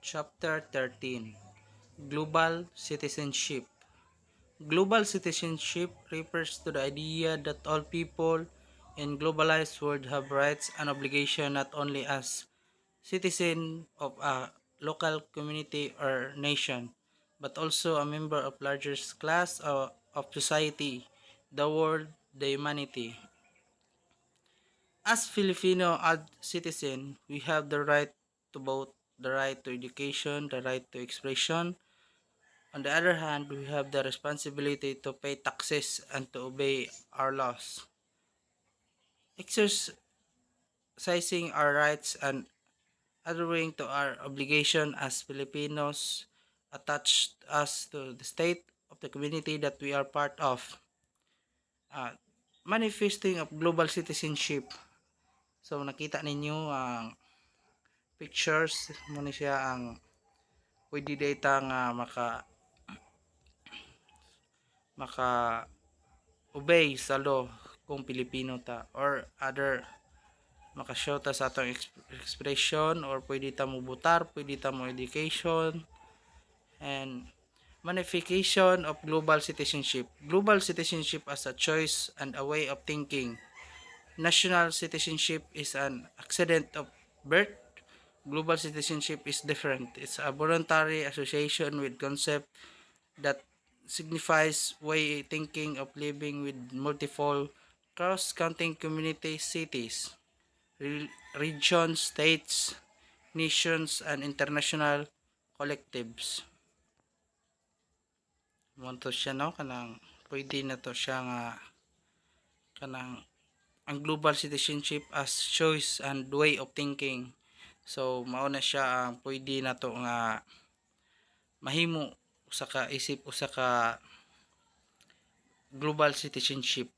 Chapter 13. Global Citizenship. Global citizenship refers to the idea that all people in globalized world have rights and obligations not only as citizen of a local community or nation, but also a member of larger class of society, the world, the humanity. As Filipino citizen, we have the right to vote, the right to education, the right to expression. On the other hand, we have the responsibility to pay taxes and to obey our laws. Exercising our rights and adhering to our obligation as Filipinos attached us to the state of the community that we are part of. Uh, Manifesting of global citizenship. So nakita ninyo ang pictures mo ni siya ang pwede data nga maka obey sa law kung Pilipino ta or other makashow ta sa atong expression or pwede ta mo butar, pwede ta mo education and manifestation of global citizenship. Global citizenship as a choice and a way of thinking. National citizenship is an accident of birth. Global citizenship is different. It's a voluntary association with concept that signifies way thinking of living with multiple cross-cutting communities, cities, regions, states, nations, and international collectives. Monto siya no kanang pwede na to siya nga kanang ang global citizenship as choice and way of thinking. So mao na siya ang pwede na to nga mahimo usa ka isip usa ka global citizenship.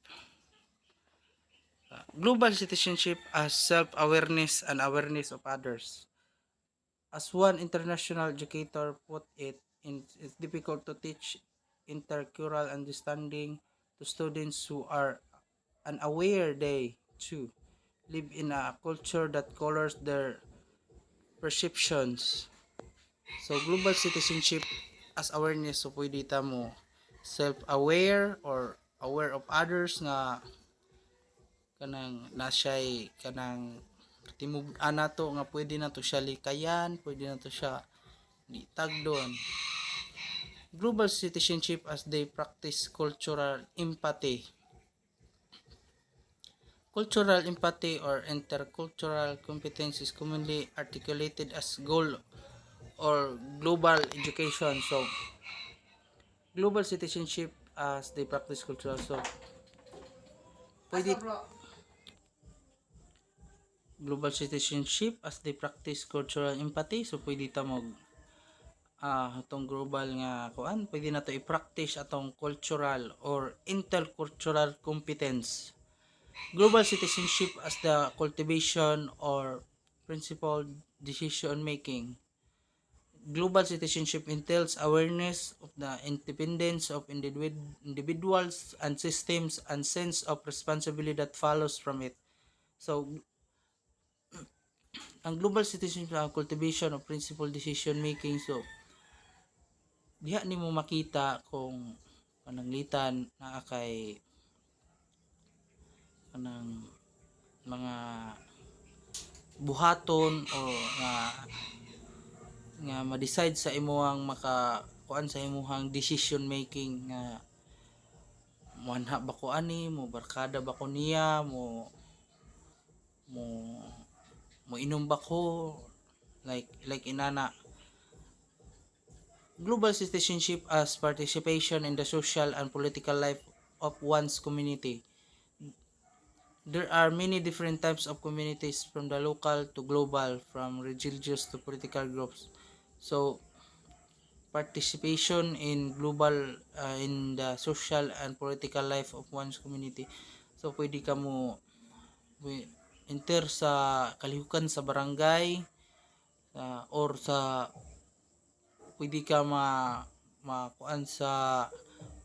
Global citizenship as self-awareness and awareness of others. As one international educator put it, it's difficult to teach intercultural understanding to students who are unaware they, too, live in a culture that colors their perceptions. So, global citizenship as awareness. So, pwede ta mo self-aware or aware of others nga kanang nasyay kanang timug-an nato nga pwede na to siya likayan, pwede na to siya tagdon. Global citizenship as they practice cultural empathy. Cultural empathy or intercultural competence is commonly articulated as goal or global education. So, global citizenship as they practice cultural. So, pwede global citizenship as they practice cultural empathy. So, pwede ta mo atong global nga kuan pwede na to i-practice atong cultural or intercultural competence. Global citizenship as the cultivation or principled decision making. Global citizenship entails awareness of the independence of individuals and systems and sense of responsibility that follows from it. So, ang global citizenship ang cultivation of principled decision making. So, diha nimo makita kung pananglitan na kay kanang mga buhaton o nga ma-decide sa imuhang maka kuan sa imuhang decision making nga muanha ba ko ani mo barkada ba ko niya mo mo inom ba ko like inana. Global citizenship as participation in the social and political life of one's community. There are many different types of communities from the local to global, from religious to political groups. So, participation in global in the social and political life of one's community. So, pwede ka mo enter sa kalihukan sa barangay or sa pwede ka makuan sa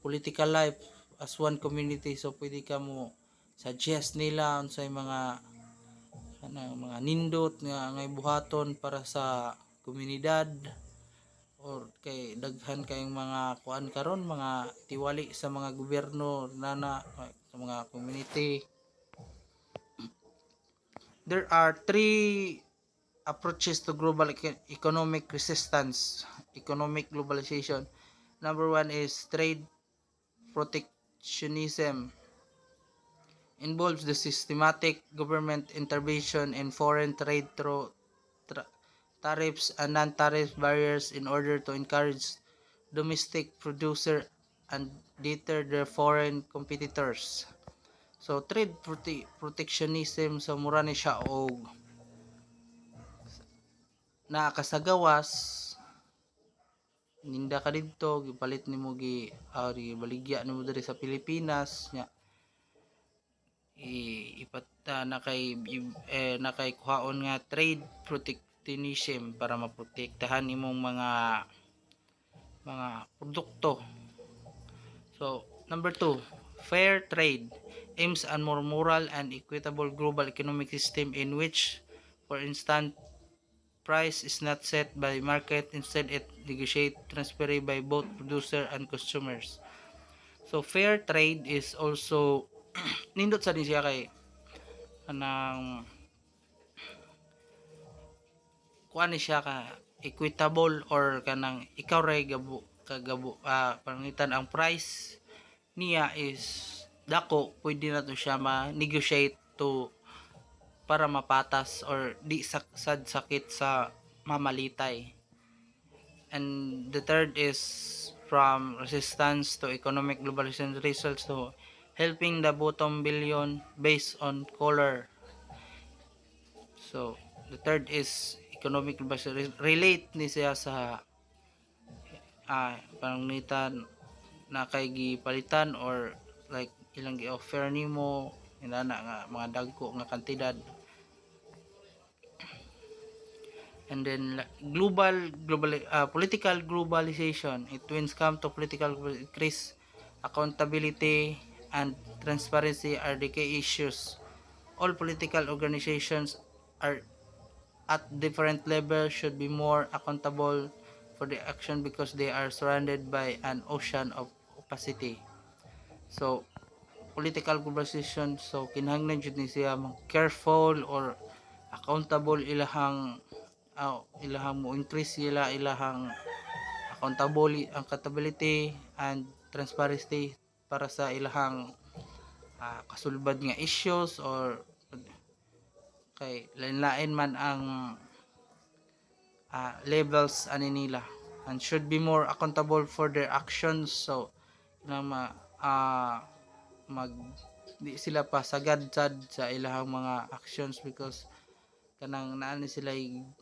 political life as one community. So, pwede ka mo suggest nila unsay mga nindot nga ngay buhaton para sa komunidad or kay daghan kayong mga kuan karon, mga tiwali sa mga gobyerno sa mga community. There are three approaches to global economic resistance, economic globalization. Number one is trade protectionism. Involves the systematic government intervention in foreign trade through tariffs and non-tariff barriers in order to encourage domestic producer and deter their foreign competitors. So trade protectionism sa mura ni siya og nakasagawas ninda ka didto gipalit nimo baligya nimo diri sa Pilipinas nya nakay kuhaon nga trade protectionism para maprotektahan imong mga produkto. So number 2, fair trade aims at more moral and equitable global economic system in which, for instance, price is not set by market, instead it negotiated transparently by both producer and consumers. So fair trade is also nindot sa din siya kay kanang kuan ni siya ka equitable or kanang ikaw ray pangitan ang price niya is dako, pwede na to siya ma-negotiate to para mapatas or di sad sakit sa mamalitay. And the third is from resistance to economic globalization results to helping the bottom billion based on color. So the third is economic globalization, relate ni siya sa pananglitan na kay gipalitan or like ilang gi-offer nimo inana nga mga dagko nga kantidad. And then political globalization, it when come to political increase accountability and transparency are the key issues. All political organizations are at different levels should be more accountable for the action because they are surrounded by an ocean of opacity. So political globalization, so kinahanglan jud ni siya careful or accountable ilahang mo increase ilahang accountability and transparency para sa ilahang kasulbad nga issues or kay lain-lain man ang levels ani nila and should be more accountable for their actions. So na di sila pa sagad sa ilahang mga actions because kanang naani sila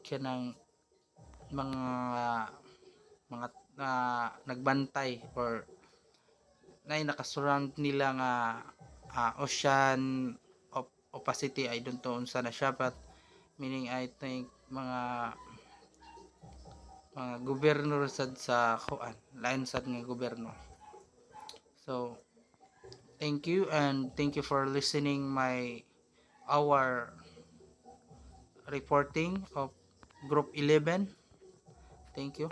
kanang mga nagbantay or nakasurround nila nga ocean of opacity. I don't know unsa na siya, but meaning I think mga gobyerno sad sa kuan lain sad nga gobyerno. So thank you, and thank you for listening our reporting of Group 11. Thank you.